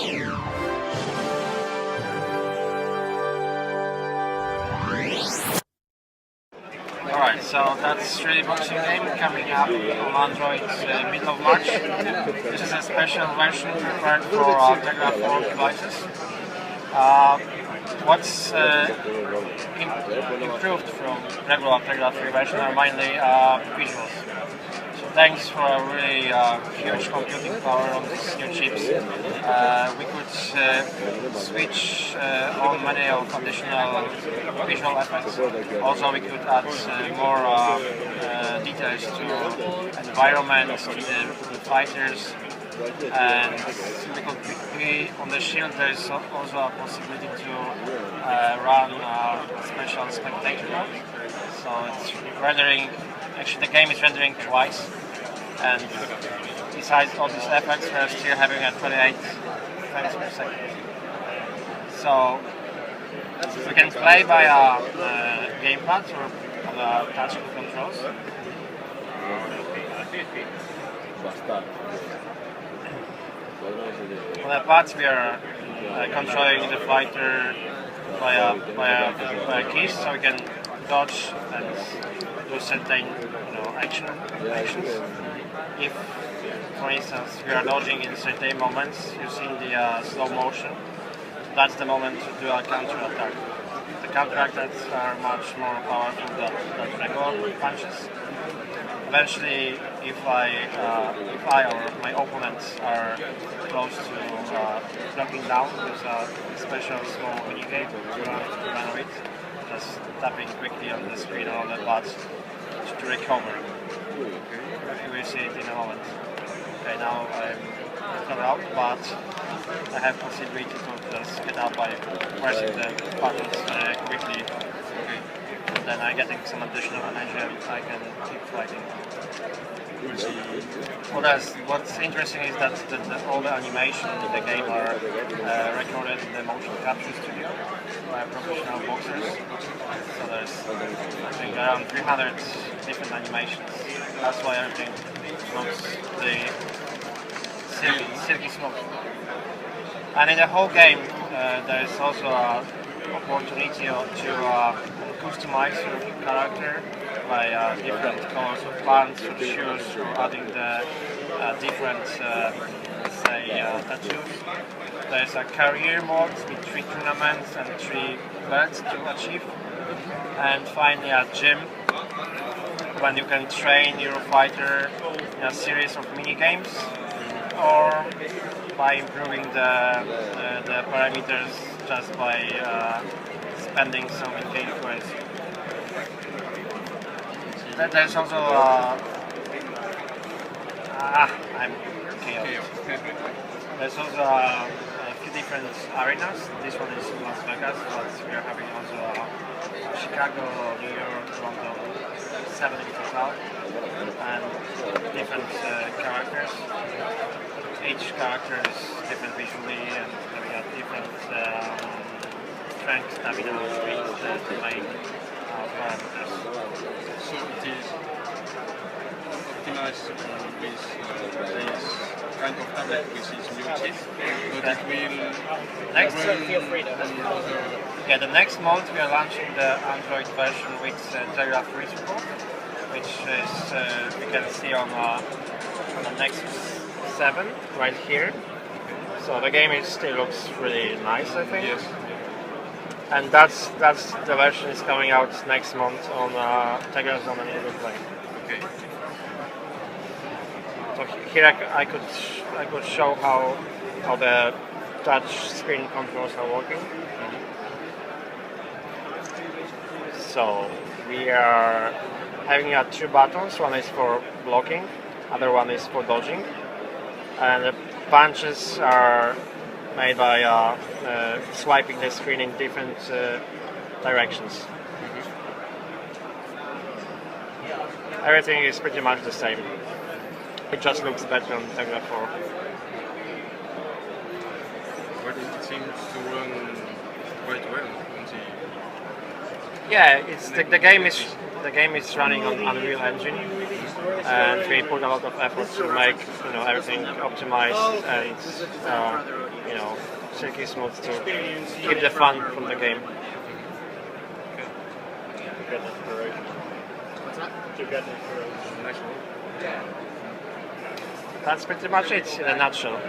Alright, so that's 3D boxing game coming up on Android middle of March. This is a special version prepared for Tegra 4 devices. What's improved from regular Tegra 3 version are mainly visuals. So thanks for a really huge computing power on these new chips, we could switch on many of additional visual effects. Also we could add more details to environments, to the fighters, and on the shield there is also a possibility to run a special spectator mode. So it's rendering, actually the game is rendering twice, and besides all these effects we're still having a 28 frames per second. So we can play via gamepad or touch controls. On the pads we are controlling the fighter via keys, so we can dodge and do certain actions. If, for instance, we are dodging in certain moments using the slow motion, that's the moment to do a counter attack. The counter attacks are much more powerful than regular punches. Eventually, if I or my opponents are close to knocking down, there's a special small mini game to run with, just tapping quickly on the screen or on the pads to recover. You will see it in a moment. Okay, now I'm not out, but I have possibility to just get up by pressing the buttons quickly. Okay. Then I'm getting some additional energy and I can keep fighting. What's interesting is that all the animation in the game are recorded in the motion capture studio by professional boxers. So there's, I think, around 300 different animations. That's why everything looks the silky smooth. And in the whole game, there is also an opportunity to customize your character by different colors of pants or shoes, or adding the different, tattoos. There's a career mode with 3 tournaments and 3 belts to achieve. And finally a gym, when you can train your fighter in a series of mini games, or by improving the parameters just by spending some in-game currency. There's also I'm chaotic. There's also a few different arenas. This one is Las Vegas, but we are having also Chicago, New York, London, 7 in total, and different characters. Each character is different visually, and we have different strength, stamina, speed, the main parameters. So it is optimized with this kind of tablet which is new chip, but it will the next month we are launching the Android version with Tegra 3 support, which is you can see on the Nexus 7 right here. So the game still looks really nice, I think. Yes. And that's the version is coming out next month on Tegra Zone and Google Play. Okay. So here I could show how the touch screen controls are working. So we are having 2 buttons. One is for blocking, other one is for dodging, and the punches are made by swiping the screen in different directions. Everything is pretty much the same. It just looks better on Tegra 4. But it seems to run quite well on the... Yeah, it's the game is running on Unreal Engine, and we put a lot of effort to make everything optimized and silky smooth to keep the fun from the game. That's pretty much it in a nutshell.